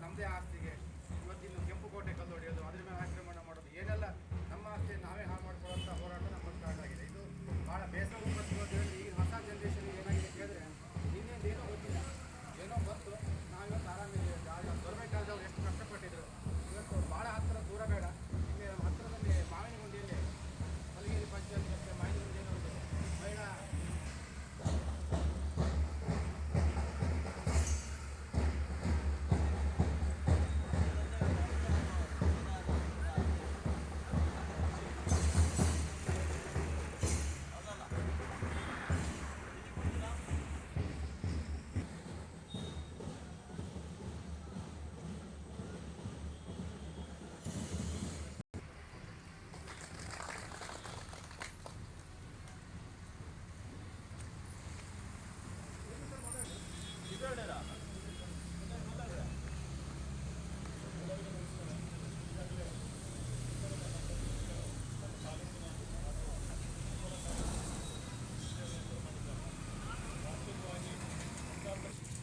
ನಮ್ಮದೇ ಆಸ್ತಿಗೆ ಇವತ್ತಿನ್ನು ಕೆಂಪುಕೋಟೆ ಕಲ್ಲು ಹೊಡೆಯೋದು, ಅದ್ರ ಮೇಲೆ ಆಕ್ರಮಣ ಮಾಡೋದು, ಏನೆಲ್ಲ ನಮ್ಮ ಆಸ್ತಿ ನಾವೇ ಹಾಳು ಮಾಡ್ಕೊಳ್ಳೋಂಥ ಹೋರಾಟ ನಮ್ಮ ಸ್ಟಾರ್ಟ್ ಆಗಿದೆ. ಇದು ಭಾಳ ಬೇಸರ ಉಂಟು. ಈಗ ಹೊಸ ಜನ್ರೇಷನ್ ಏನಾಗಿದೆ ಕೇಳಿದ್ರೆ ಇನ್ನೇನು ಗೊತ್ತಿಲ್ಲ, ಏನೋ ಬಂತು ನಾವಿವತ್ತು ಆರಾಮಿದ್ದೀವಿ. ಗೌರ್ಮೆಂಟ್ ಎಷ್ಟು ಕಷ್ಟಪಟ್ಟಿದ್ರು, ಇವತ್ತು ಭಾಳ ಹತ್ತಿರ ದೂರ ಬೇಡ, ಇಲ್ಲಿ ನಮ್ಮ ಹತ್ತಿರದಲ್ಲಿ ಮಾವಿನಗುಂದಿಯಲ್ಲಿ ಮಲಗಿರಿ ಪಂಚಾಯತ್ ಮತ್ತು ಮಾವಿನಗುಂದಿಯಲ್ಲಿ ಒಂದು ಮಹಿಳಾ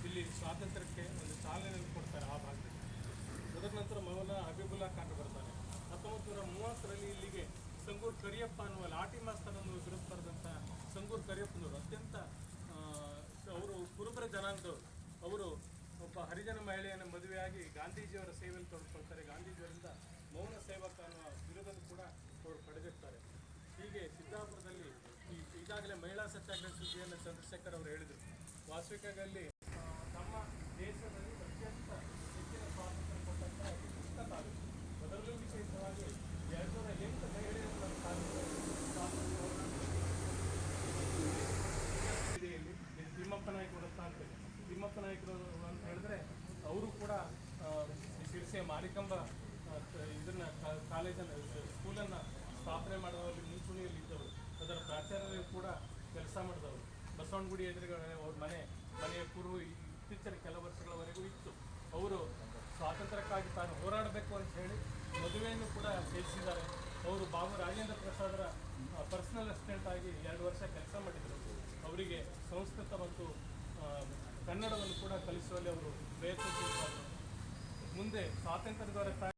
ಇಲ್ಲಿ ಸ್ವಾತಂತ್ರ್ಯಕ್ಕೆ ಒಂದು ಚಾಲನೆ ಕೊಡ್ತಾರೆ ಆ ಭಾಗದಲ್ಲಿ. ಅದರ ನಂತರ ಮೌಲಾನಾ ಹಬೀಬುಲ್ಲಾ ಖಾನ್ ಬರ್ತಾನೆ. 1930ರಲ್ಲಿ ಇಲ್ಲಿಗೆ ಸಂಗೂರ್ ಕರಿಯಪ್ಪ ಅನ್ನುವ ಲಾಟಿ ಮಾಸ್ತರನ್ನು ವಿರುದ್ಧ ಬರೆದಂಥ ಸಂಗೂರ್ ಕರಿಯಪ್ಪನವರು ಅತ್ಯಂತ ಅವರು ಕುರುಬರ ಜನಾಂಗದವರು. ಅವರು ಒಬ್ಬ ಹರಿಜನ ಮಹಿಳೆಯನ್ನು ಮದುವೆಯಾಗಿ ಗಾಂಧೀಜಿಯವರ ಸೇವೆಯಲ್ಲಿ ತೊಡ್ಕೊಳ್ತಾರೆ. ಗಾಂಧೀಜಿಯವರಿಂದ ಮೌನ ಸೇವಕ ಅನ್ನುವ ಬಿರುದನ್ನು ಕೂಡ ಅವರು ಪಡೆದಿರ್ತಾರೆ. ಹೀಗೆ ಸಿದ್ದಾಪುರದಲ್ಲಿ ಈಗಾಗಲೇ ಮಹಿಳಾ ಸತ್ಯಾಗ್ರಹ ಸುದ್ದಿಯನ್ನು ಚಂದ್ರಶೇಖರ್ ಅವರು ಹೇಳಿದರು. ವಾಸ್ತವಿಕದಲ್ಲಿ ನಮ್ಮ ದೇಶದಲ್ಲಿ ಅತ್ಯಂತ ಹೆಚ್ಚಿನ ಸ್ವಾತಂತ್ರ್ಯ ಕೊಟ್ಟಂತಹ ಪುಸ್ತಕ ಅದು. ಅದರಲ್ಲೂ ವಿಶೇಷವಾಗಿ 208 ಮಹಿಳೆಯರ ಸ್ವಾತಂತ್ರ್ಯದಲ್ಲಿ ತಿಮ್ಮಪ್ಪ ನಾಯಕರು ಅಂತ ಅಂತಾರೆ. ತಿಮ್ಮಪ್ಪ ನಾಯಕರು ಅಂತ ಹೇಳಿದ್ರೆ ಅವರು ಕೂಡ ಶಿರಸಿಯ ಮಾರಿಕಂಬ ಇದನ್ನು ಕಾಲೇಜನ್ನು ಸ್ಕೂಲನ್ನು ಸ್ಥಾಪನೆ ಮಾಡುವಲ್ಲಿ ಮುಂಚೂಣಿಯಲ್ಲಿ ಇದ್ದವರು. ಅದರ ಪ್ರಾಚಾರ್ಯರು ಕೂಡ ಕೆಲಸ ಮಾಡಿದವರು. ಬಸವನಗುಡಿ ಎದುರುಗಡೆ ಅವ್ರ ಮನೆಯ ಪೂರ್ವ ಇತ್ತೀಚಿನ ಕೆಲ ವರ್ಷಗಳವರೆಗೂ ಇತ್ತು. ಅವರು ಸ್ವಾತಂತ್ರ್ಯಕ್ಕಾಗಿ ತಾನು ಹೋರಾಡಬೇಕು ಅಂತ ಹೇಳಿ ಮದುವೆಯನ್ನು ಕೂಡ ತ್ಯಜಿಸಿದ್ದಾರೆ. ಅವರು ಬಾಬು ರಾಜೇಂದ್ರ ಪ್ರಸಾದರ ಪರ್ಸನಲ್ ಅಸಿಸ್ಟೆಂಟ್ ಆಗಿ 2 ವರ್ಷ ಕೆಲಸ ಮಾಡಿದರು. ಅವರಿಗೆ ಸಂಸ್ಕೃತ ಮತ್ತು ಕನ್ನಡವನ್ನು ಕೂಡ ಕಲಿಸುವಲ್ಲಿ ಅವರು ಪ್ರಯತ್ನಿಸಿದ್ದಾರೆ. ಮುಂದೆ ಸ್ವಾತಂತ್ರ್ಯದವರ